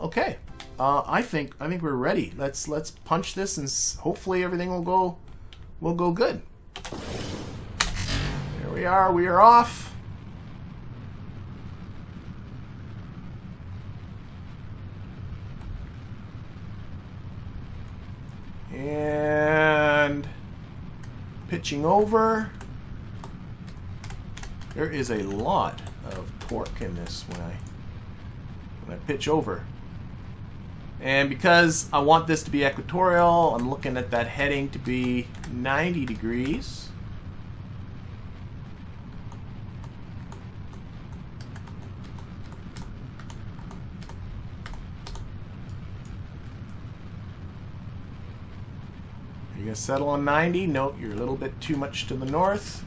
Okay. I think we're ready. Let's punch this and hopefully everything will go good. There we are. We are off. And pitching over. There is a lot of torque in this when I pitch over. And because I want this to be equatorial, I'm looking at that heading to be 90 degrees. Are you going to settle on 90? Nope, you're a little bit too much to the north.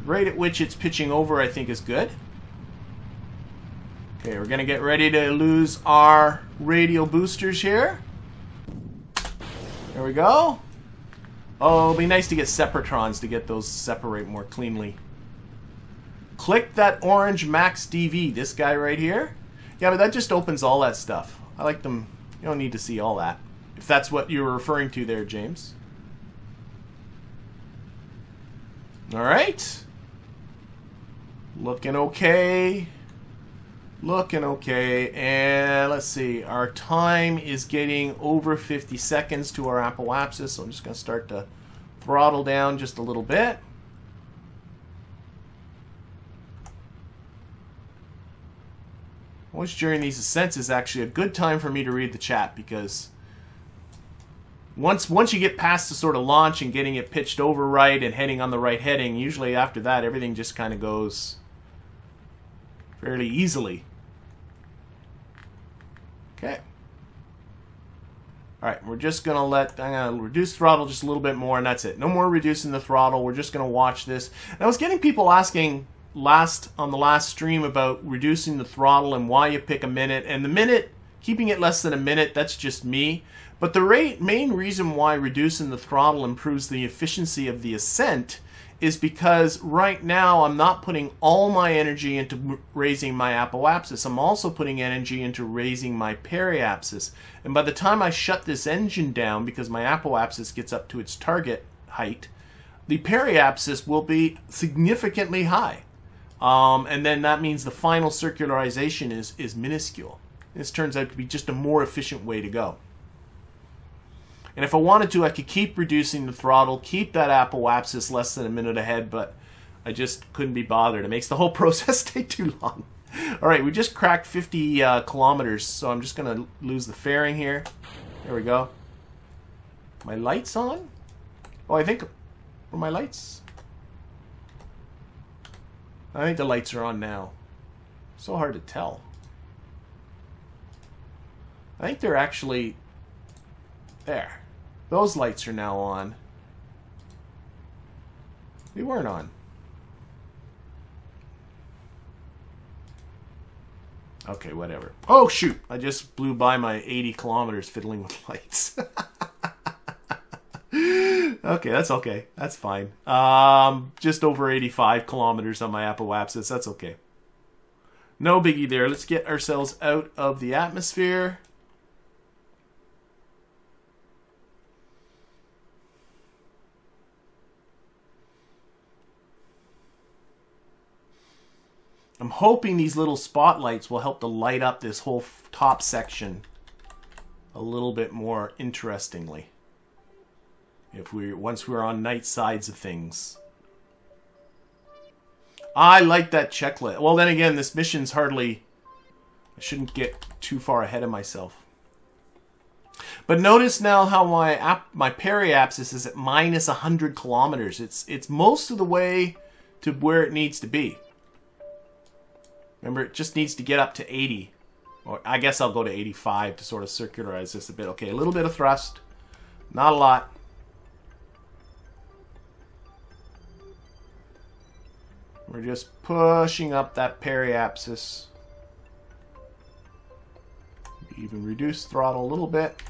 Rate at which it's pitching over, I think, is good. Okay, we're going to get ready to lose our radial boosters here. There we go. Oh, it'll be nice to get separatrons to get those separate more cleanly. Click that orange max DV, this guy right here. Yeah, but that just opens all that stuff. I like them. You don't need to see all that. If that's what you were referring to there, James. All right. Looking okay. Looking okay. And let's see. Our time is getting over 50 seconds to our apoapsis. So I'm just going to start to throttle down just a little bit. Always during these ascents is actually a good time for me to read the chat, because once you get past the sort of launch and getting it pitched over right and heading on the right heading, usually after that everything just kind of goes fairly easily. Okay. Alright, we're just going to I'm going to reduce throttle just a little bit more, and that's it. No more reducing the throttle. We're just going to watch this. And I was getting people asking on the last stream about reducing the throttle and why you pick a minute. And the minute, keeping it less than a minute, that's just me. But the main reason why reducing the throttle improves the efficiency of the ascent is because right now I'm not putting all my energy into raising my apoapsis. I'm also putting energy into raising my periapsis. And by the time I shut this engine down, because my apoapsis gets up to its target height, the periapsis will be significantly high. And then that means the final circularization is minuscule. This turns out to be just a more efficient way to go. And if I wanted to, I could keep reducing the throttle, keep that apoapsis less than a minute ahead, but I just couldn't be bothered. It makes the whole process take too long. All right, we just cracked 50 kilometers, so I'm just going to lose the fairing here. There we go. My lights on? Oh, I think... Are my lights? I think the lights are on now. So hard to tell. I think they're actually... There. Those lights are now on. They weren't on. Okay, whatever. Oh, shoot. I just blew by my 80 kilometers fiddling with lights. Okay, that's okay. That's fine. Just over 85 kilometers on my apoapsis. That's okay. No biggie there. Let's get ourselves out of the atmosphere. I'm hoping these little spotlights will help to light up this whole top section a little bit more interestingly. Once we're on night sides of things. I like that checklist. Well, then again, this mission's hardly... I shouldn't get too far ahead of myself. But notice now how my periapsis is at minus 100 kilometers. It's most of the way to where it needs to be. Remember, it just needs to get up to 80. Or I guess I'll go to 85 to sort of circularize this a bit. Okay, a little bit of thrust. Not a lot. We're just pushing up that periapsis. Even reduce throttle a little bit.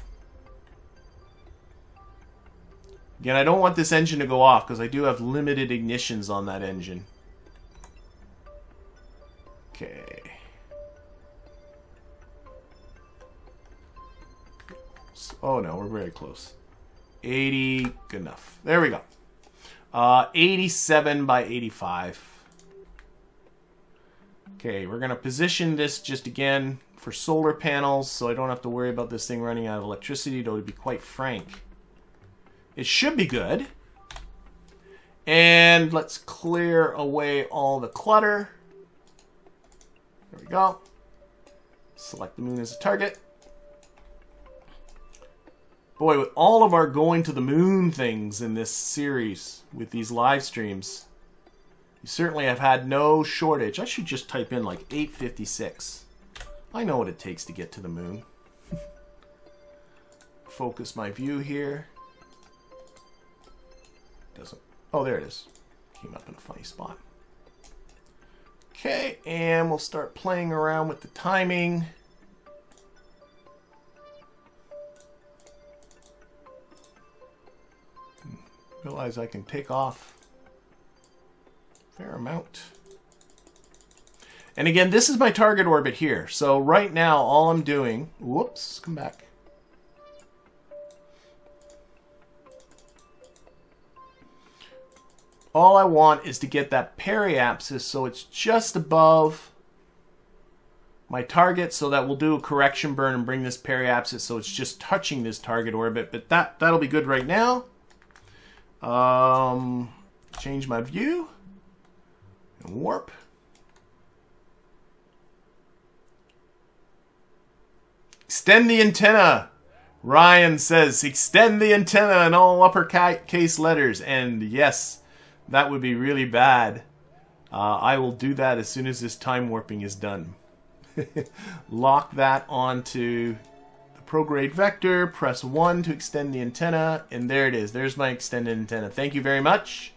Again, I don't want this engine to go off because I do have limited ignitions on that engine. Okay. Oh no, we're very close. 80, good enough. There we go. 87 by 85. Okay, we're going to position this just again for solar panels so I don't have to worry about this thing running out of electricity, though to be quite frank. It should be good. And let's clear away all the clutter. There we go. Select the moon as a target. Boy, with all of our going to the moon things in this series with these live streams, you certainly have had no shortage. I should just type in like 856. I know what it takes to get to the moon. Focus my view here. Doesn't. Oh, there it is. Came up in a funny spot. Okay, and we'll start playing around with the timing. Realize I can take off a fair amount. And again, this is my target orbit here. So right now, all I'm doing... Whoops, come back. All I want is to get that periapsis so it's just above my target, so that we'll do a correction burn and bring this periapsis so it's just touching this target orbit. But that'll be good right now. Change my view and warp. Extend the antenna. Ryan says extend the antenna in all uppercase letters, and yes, that would be really bad. I will do that as soon as this time warping is done. Lock that onto prograde vector, press 1 to extend the antenna, and there it is. There's my extended antenna. Thank you very much.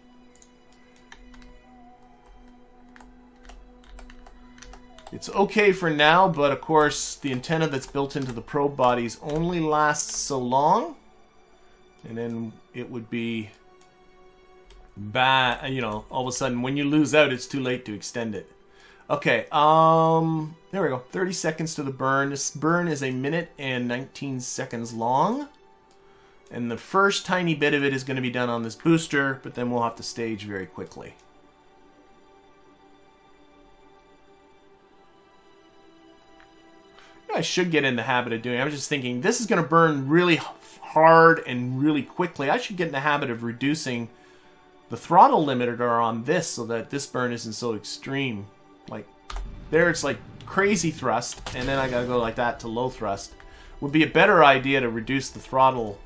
It's okay for now, but of course the antenna that's built into the probe bodies only lasts so long, and then it would be bad, you know, all of a sudden when you lose out it's too late to extend it. Okay, there we go. 30 seconds to the burn. This burn is 1 minute and 19 seconds long. And the first tiny bit of it is going to be done on this booster, but then we'll have to stage very quickly. I should get in the habit of doing it. I was just thinking, this is going to burn really hard and really quickly. I should get in the habit of reducing the throttle limiter on this so that this burn isn't so extreme. Like, there it's like crazy thrust, and then I gotta go like that to low thrust. Would be a better idea to reduce the throttle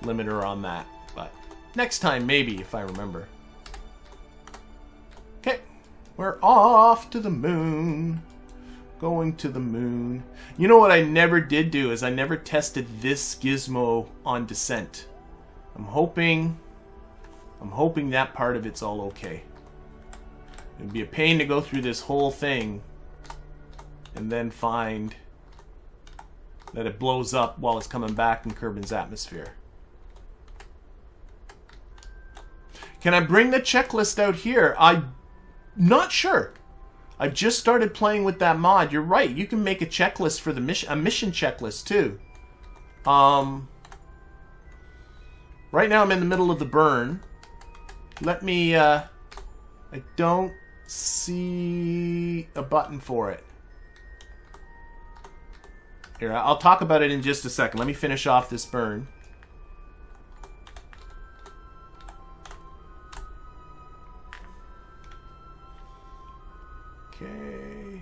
limiter on that, but next time maybe, if I remember. Okay, we're off to the moon. Going to the moon. You know what I never did do is I never tested this gizmo on descent. I'm hoping that part of it's all okay. It'd be a pain to go through this whole thing and then find that it blows up while it's coming back in Kerbin's atmosphere. Can I bring the checklist out here? I'm not sure. I've just started playing with that mod. You're right. You can make a checklist for the mission, a mission checklist too. Right now I'm in the middle of the burn. Let me, I don't see a button for it. Here, I'll talk about it in just a second. Let me finish off this burn. Okay.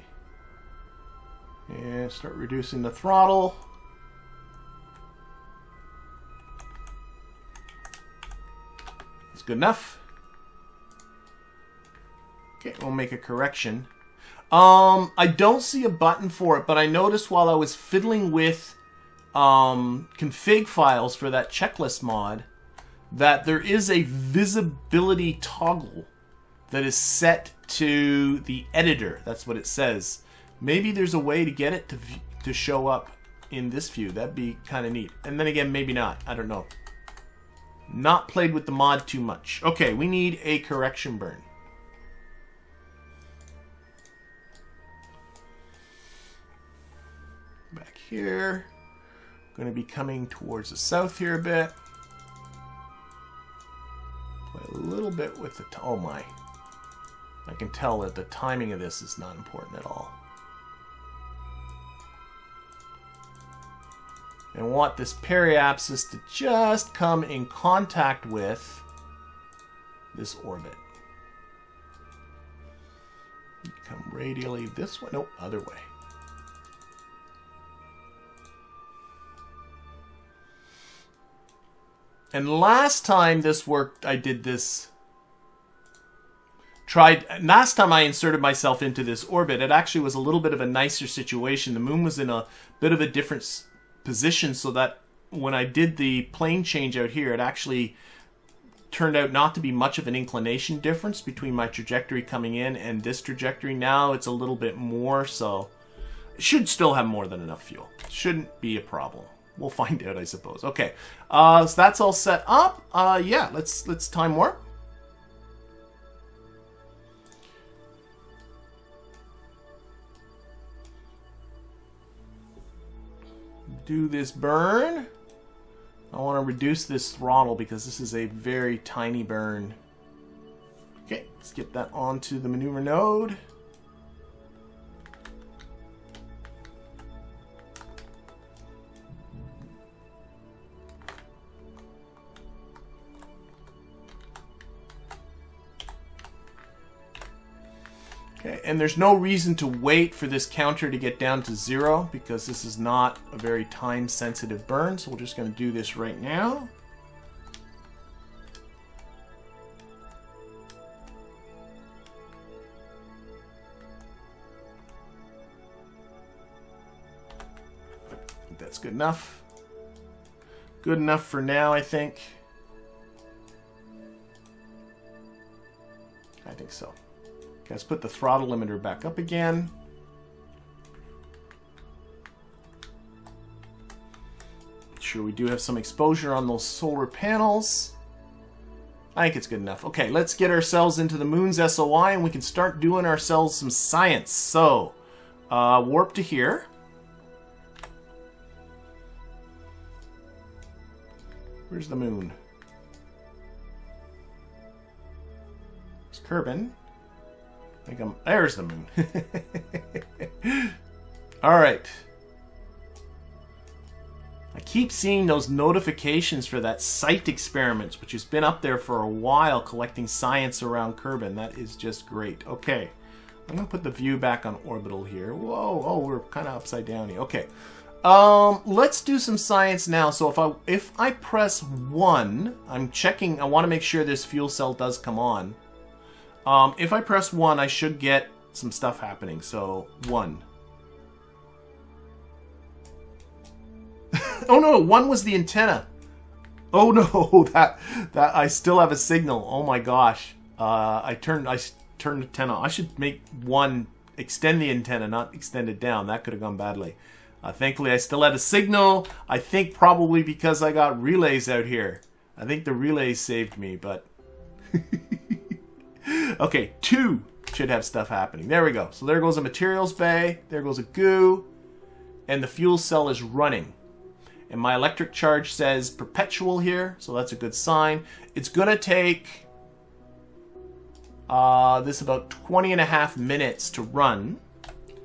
And start reducing the throttle. That's good enough. Okay, we'll make a correction. I don't see a button for it, but I noticed while I was fiddling with config files for that checklist mod that there is a visibility toggle that is set to the editor. That's what it says. Maybe there's a way to get it to show up in this view. That'd be kind of neat. And then again, maybe not. I don't know. Not played with the mod too much. Okay, we need a correction burn. Back here. Going to be coming towards the south here a bit. Play a little bit with the... Oh my. I can tell that the timing of this is not important at all. And I want this periapsis to just come in contact with this orbit. Come radially this way. Nope, other way. And last time this worked, I did this. Last time I inserted myself into this orbit, it actually was a little bit of a nicer situation. The moon was in a bit of a different position, so that when I did the plane change out here, it actually turned out not to be much of an inclination difference between my trajectory coming in and this trajectory. Now it's a little bit more, so it should still have more than enough fuel. Shouldn't be a problem. We'll find out, I suppose. Okay, so that's all set up. Yeah, let's time warp. Do this burn. I want to reduce this throttle because this is a very tiny burn. Okay, let's get that onto the maneuver node. Okay, and there's no reason to wait for this counter to get down to 0 because this is not a very time-sensitive burn, so we're just going to do this right now. I think that's good enough. Good enough for now, I think. I think so. Okay, let's put the throttle limiter back up again. Make sure we do have some exposure on those solar panels. I think it's good enough. Okay, let's get ourselves into the moon's SOI and we can start doing ourselves some science. So, warp to here. Where's the moon? It's Kerbin. There's the moon. Alright. I keep seeing those notifications for that site experiments, which has been up there for a while, collecting science around Kerbin. That is just great. Okay. I'm going to put the view back on orbital here. Whoa, oh, we're kind of upside down here. Okay. Let's do some science now. So if I press 1, I'm checking, I want to make sure this fuel cell does come on. If I press 1, I should get some stuff happening. So, 1. Oh no, 1 was the antenna. Oh no, that I still have a signal. Oh my gosh. I turned antenna. I should make 1 extend the antenna, not extend it down. That could have gone badly. Thankfully, I still had a signal. I think probably because I got relays out here. I think the relays saved me, but... Okay, 2 should have stuff happening. There we go. So there goes a materials bay. There goes a goo. And the fuel cell is running. And my electric charge says perpetual here. So that's a good sign. It's going to take this about 20.5 minutes to run.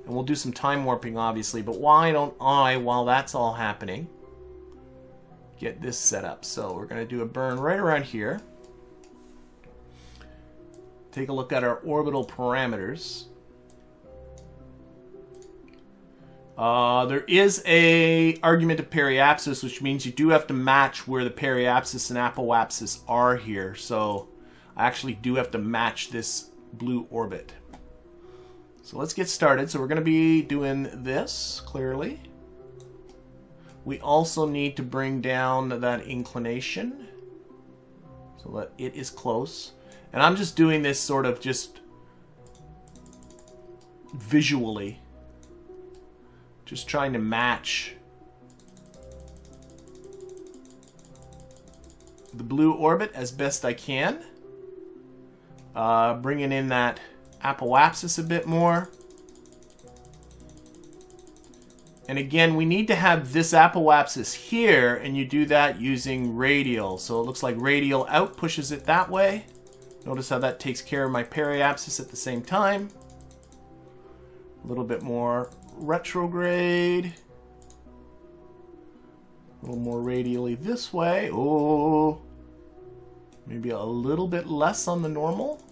And we'll do some time warping, obviously. But why don't I, while that's all happening, get this set up? So we're going to do a burn right around here. Take a look at our orbital parameters. There is a argument of periapsis, which means you do have to match where the periapsis and apoapsis are here. So I actually do have to match this blue orbit. So let's get started. So we're going to be doing this, clearly. We also need to bring down that inclination so that it is close. And I'm just doing this sort of just visually. Just trying to match the blue orbit as best I can. Bringing in that apoapsis a bit more. And again, we need to have this apoapsis here, and you do that using radial. So it looks like radial out pushes it that way. Notice how that takes care of my periapsis at the same time. A little bit more retrograde. A little more radially this way. Oh, maybe a little bit less on the normal.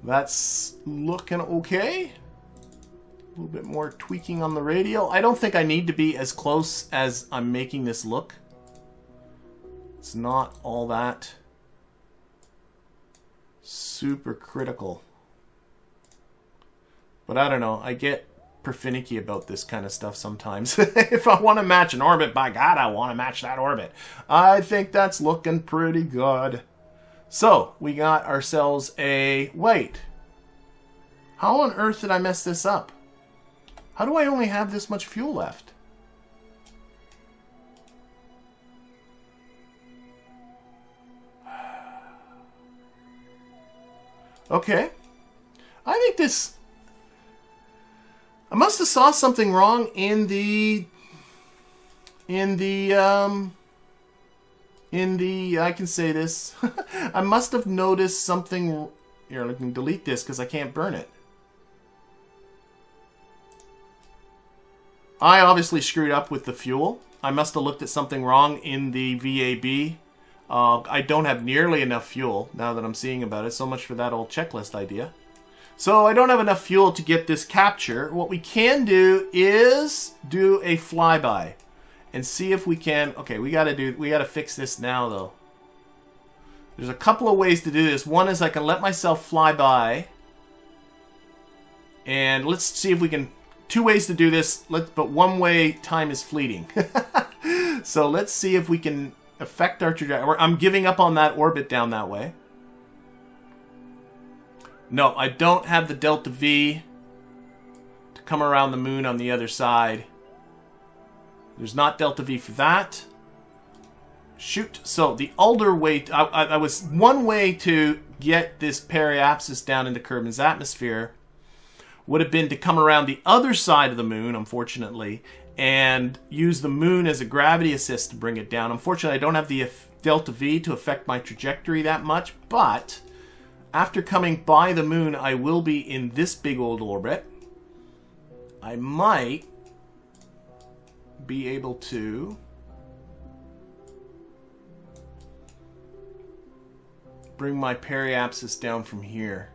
That's looking okay. A little bit more tweaking on the radial. I don't think I need to be as close as I'm making this look. It's not all that super critical. But I don't know. I get finicky about this kind of stuff sometimes. If I want to match an orbit, by God, I want to match that orbit. I think that's looking pretty good. So, we got ourselves a... Wait. How on earth did I mess this up? How do I only have this much fuel left? Okay. I think this... I must have saw something wrong in the I can say this. I must have noticed something. Here, let me delete this because I can't burn it. I obviously screwed up with the fuel. I must have looked at something wrong in the VAB. I don't have nearly enough fuel now that I'm seeing about it. So much for that old checklist idea. So I don't have enough fuel to get this capture. What we can do is do a flyby and see if we can. Okay, we gotta fix this now though. There's a couple of ways to do this. One is I can let myself fly by, and let's see if we can. Two ways to do this. But one way, time is fleeting. So let's see if we can affect our trajectory. I'm giving up on that orbit down that way. No, I don't have the delta V to come around the moon on the other side. There's not delta V for that. Shoot. So the older way, I was one way to get this periapsis down into Kerbin's atmosphere would have been to come around the other side of the moon, unfortunately, and use the moon as a gravity assist to bring it down. Unfortunately, I don't have the delta V to affect my trajectory that much, but after coming by the moon, I will be in this big old orbit. I might be able to bring my periapsis down from here.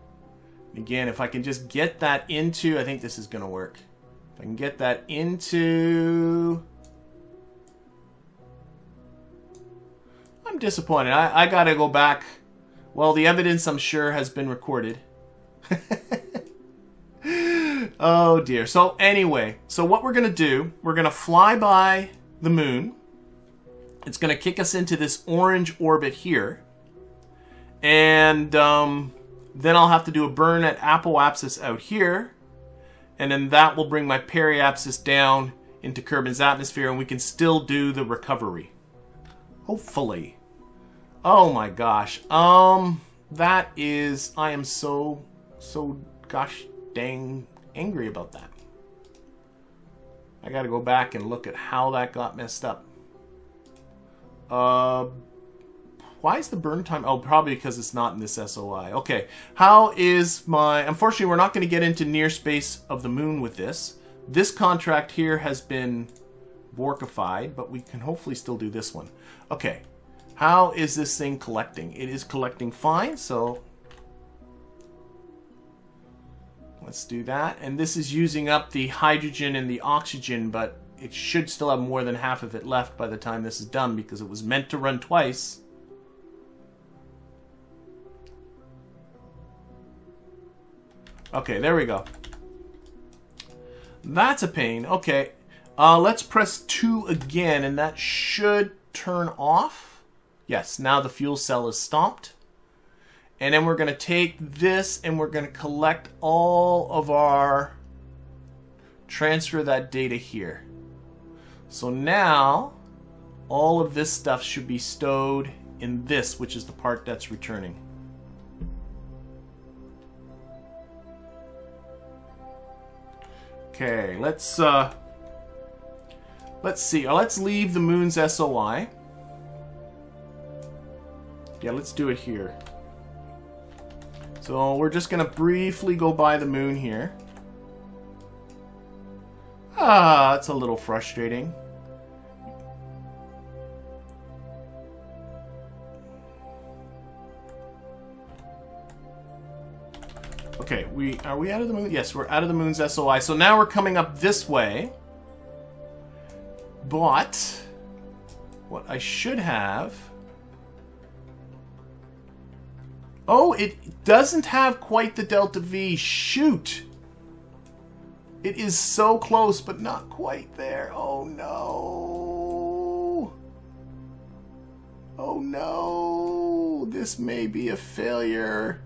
Again, if I can just get that into, I think this is going to work. If I can get that into... I'm disappointed. I got to go back. Well, the evidence, I'm sure, has been recorded. Oh, dear. So, anyway. So, what we're going to do, we're going to fly by the moon. It's going to kick us into this orange orbit here. And then I'll have to do a burn at apoapsis out here. And then that will bring my periapsis down into Kerbin's atmosphere. And we can still do the recovery. Hopefully. Oh my gosh. That is, I am so gosh dang angry about that. I gotta go back and look at how that got messed up. Why is the burn time? Oh, probably because it's not in this SOI. Okay, how is my... Unfortunately, we're not going to get into near space of the moon with this. This contract here has been borkified, but we can hopefully still do this one. Okay, how is this thing collecting? It is collecting fine, so let's do that. And this is using up the hydrogen and the oxygen, but it should still have more than half of it left by the time this is done because it was meant to run twice. Okay, there we go. That's a pain. Okay, let's press 2 again, and that should turn off. Yes, now the fuel cell is stopped. And then we're going to take this, and we're going to collect all of our... transfer that data here. So now, all of this stuff should be stowed in this, which is the part that's returning. Okay, let's see. Let's leave the moon's SOI. Yeah, let's do it here. So we're just gonna briefly go by the moon here. Ah, that's a little frustrating. Okay, are we out of the moon? Yes, we're out of the moon's SOI. So now we're coming up this way. But what I should have... Oh, it doesn't have quite the delta V. Shoot! It is so close, but not quite there. Oh no! Oh no! This may be a failure.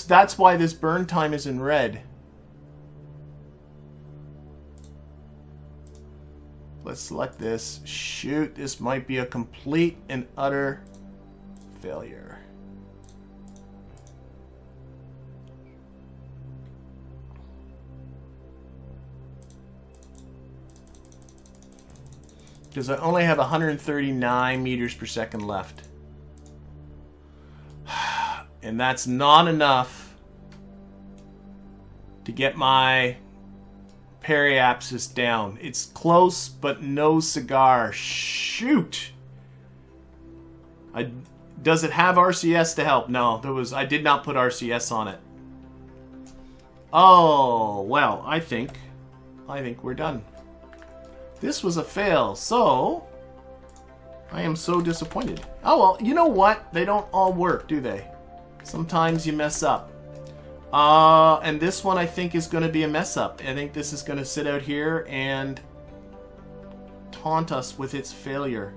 That's why this burn time is in red. Let's select this. Shoot, this might be a complete and utter failure. Because I only have 139 meters per second left. And that's not enough to get my periapsis down. It's close, but no cigar. Shoot! Does it have RCS to help? No, I did not put RCS on it. Oh, well, I think we're done. This was a fail, so I am so disappointed. Oh, well, you know what? They don't all work, do they? Sometimes you mess up. And this one I think is going to be a mess up. I think this is going to sit out here and taunt us with its failure.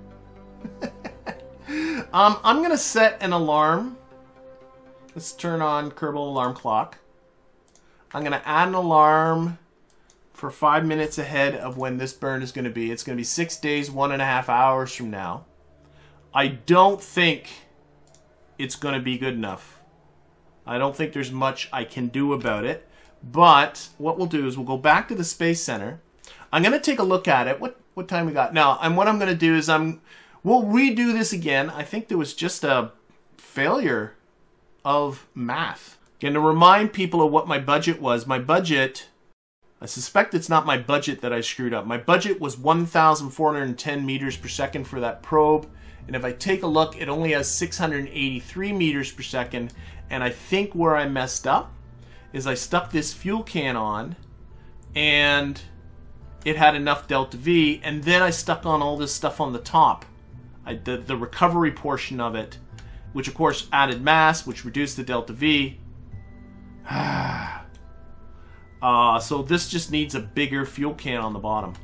I'm going to set an alarm. Let's turn on Kerbal alarm clock. I'm going to add an alarm for 5 minutes ahead of when this burn is going to be. It's going to be 6 days, 1.5 hours from now. I don't think it's going to be good enough. I don't think there's much I can do about it. But what we'll do is we'll go back to the Space Center. I'm going to take a look at it. What time we got? Now, and what I'm going to do is we'll redo this again. I think there was just a failure of math. Again, to remind people of what my budget was. My budget, I suspect it's not my budget that I screwed up. My budget was 1,410 meters per second for that probe. And if I take a look, it only has 683 meters per second. And I think where I messed up is I stuck this fuel can on and it had enough delta V, and then I stuck on all this stuff on the top. The recovery portion of it, which of course added mass, which reduced the delta V. So this just needs a bigger fuel can on the bottom.